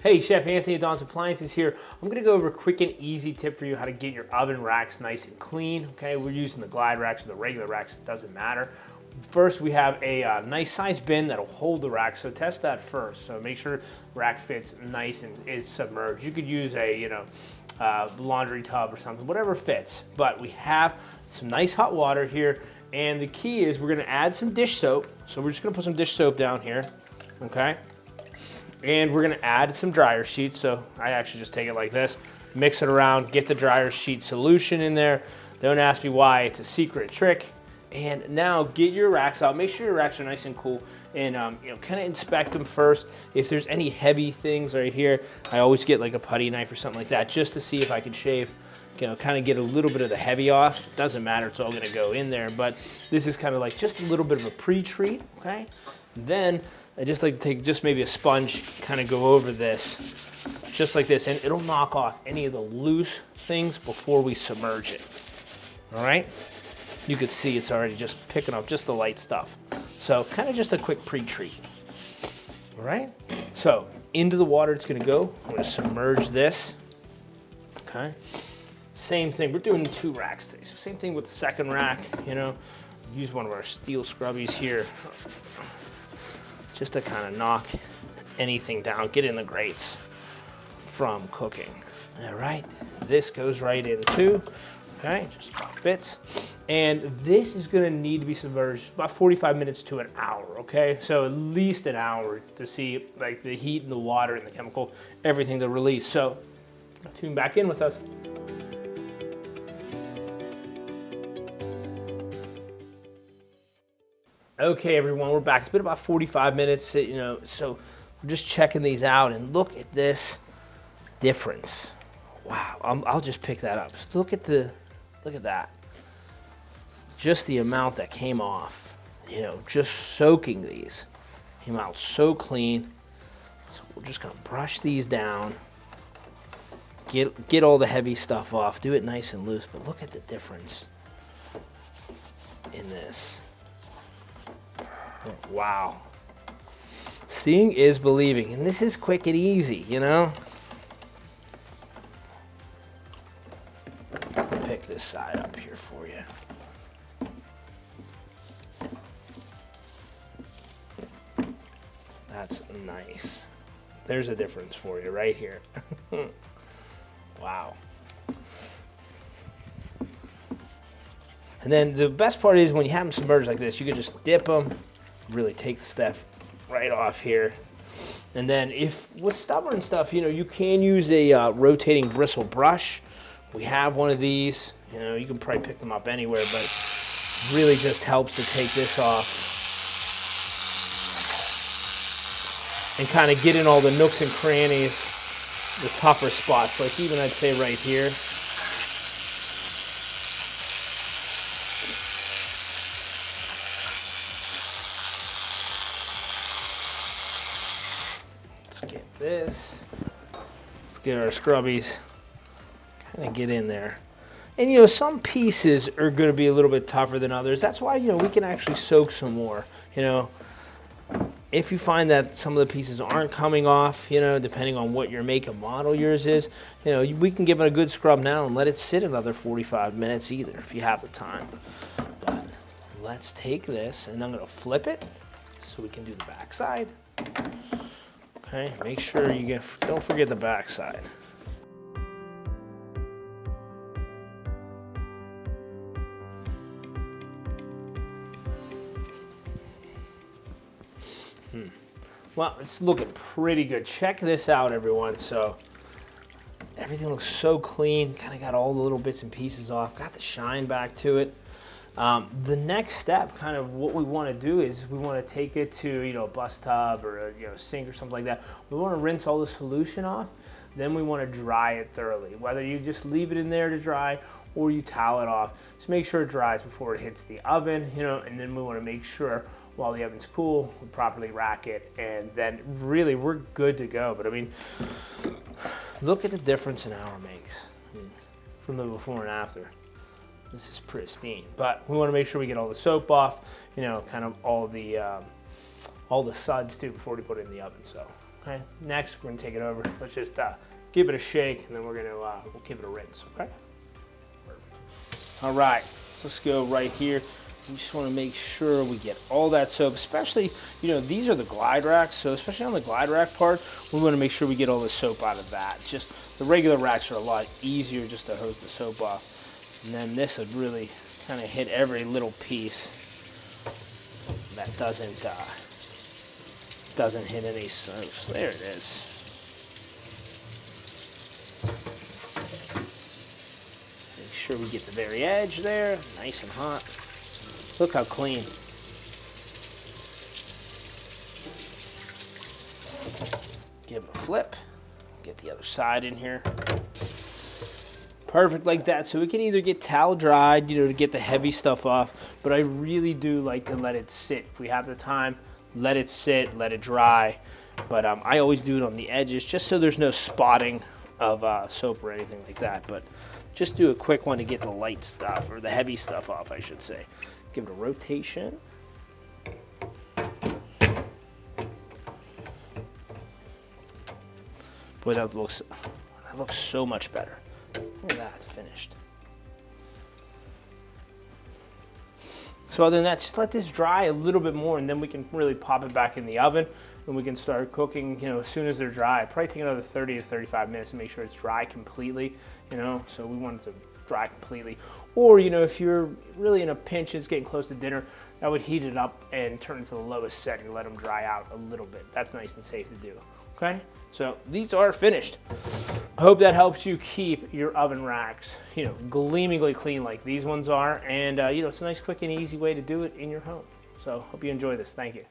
Hey, Chef Anthony of Don's Appliances here. I'm gonna go over a quick and easy tip for you how to get your oven racks nice and clean, okay? We're using the glide racks or the regular racks, it doesn't matter. First, we have a nice size bin that'll hold the rack, so test that first. So make sure rack fits nice and is submerged. You could use a, laundry tub or something, whatever fits. But we have some nice hot water here, and the key is we're gonna add some dish soap. So we're just gonna put some dish soap down here, okay? And we're gonna add some dryer sheets. So I actually just take it like this, mix it around, get the dryer sheet solution in there. Don't ask me why, it's a secret trick. And now get your racks out. Make sure your racks are nice and cool, and kind of inspect them first. If there's any heavy things right here, I always get like a putty knife or something like that just to see if I can shave, kind of get a little bit of the heavy off. Doesn't matter, it's all gonna go in there, but this is kind of like just a little bit of a pre-treat, okay? Then I just like to take just maybe a sponge, kind of go over this, just like this, and it'll knock off any of the loose things before we submerge it, all right? You can see it's already just picking up just the light stuff. So kind of just a quick pre-treat, all right? So into the water it's gonna go. I'm gonna submerge this, okay? Same thing, we're doing 2 racks today. So same thing with the second rack, use one of our steel scrubbies here, just to kind of knock anything down, get in the grates from cooking. All right, this goes right in too, okay, just about fits. And this is gonna need to be submerged about 45 minutes to an hour, okay? So at least an hour to see like the heat and the water and the chemical, everything to release. So tune back in with us. Okay, everyone, we're back. It's been about 45 minutes, so we're just checking these out, and look at this difference. Wow, I'll just pick that up. So look at that. Just the amount that came off, just soaking these. Came out so clean. So we're just gonna brush these down, get all the heavy stuff off, do it nice and loose, but look at the difference in this. Wow. Seeing is believing, and this is quick and easy, Pick this side up here for you. That's nice. There's a difference for you right here. Wow. And then the best part is when you have them submerged like this, you can just dip them, really take the stuff right off here. And then if with stubborn stuff, you can use a rotating bristle brush. We have one of these. You can probably pick them up anywhere, but really just helps to take this off and kind of get in all the nooks and crannies, the tougher spots, like even I'd say right here. Let's get this. Let's get our scrubbies. Kind of get in there. And some pieces are going to be a little bit tougher than others. That's why, we can actually soak some more. If you find that some of the pieces aren't coming off, depending on what your make and model yours is, we can give it a good scrub now and let it sit another 45 minutes either, if you have the time. But let's take this, and I'm going to flip it so we can do the back side. Okay, make sure don't forget the back side. Well, it's looking pretty good. Check this out, everyone. So everything looks so clean. Kind of got all the little bits and pieces off. Got the shine back to it. The next step, kind of what we want to do is we want to take it to a bus tub or a sink or something like that. We want to rinse all the solution off. Then we want to dry it thoroughly. Whether you just leave it in there to dry or you towel it off, just make sure it dries before it hits the oven. And then we want to make sure while the oven's cool, we properly rack it, and then really we're good to go. But I mean, look at the difference in our makes from the before and after. This is pristine, but we want to make sure we get all the soap off, kind of all the suds too before we put it in the oven. So Okay, next we're gonna take it over. Let's just give it a shake, and then we're gonna we'll give it a rinse. Okay. All right, so let's go right here. We just want to make sure we get all that soap, especially, you know, these are the glide racks, so especially on the glide rack part, we want to make sure we get all the soap out of that. Just the regular racks are a lot easier just to hose the soap off. And then this would really kind of hit every little piece that doesn't hit any soap. So there it is. Make sure we get the very edge there, nice and hot. Look how clean. Give it a flip. Get the other side in here. Perfect like that. So we can either get towel dried, you know, to get the heavy stuff off, but I really do like to let it sit. If we have the time, let it sit, let it dry. But I always do it on the edges just so there's no spotting of soap or anything like that. But just do a quick one to get the light stuff, or the heavy stuff off, I should say. Give it a rotation. Boy, that looks so much better. Look at that, it's finished. So other than that, just let this dry a little bit more, and then we can really pop it back in the oven, and we can start cooking, you know, as soon as they're dry. Probably take another 30 to 35 minutes to make sure it's dry completely, you know, so we want it to dry completely. Or, you know, if you're really in a pinch, it's getting close to dinner, I would heat it up and turn it to the lowest setting, let them dry out a little bit. That's nice and safe to do, okay? So these are finished. I hope that helps you keep your oven racks, you know, gleamingly clean like these ones are. And, you know, it's a nice, quick, and easy way to do it in your home. So hope you enjoy this. Thank you.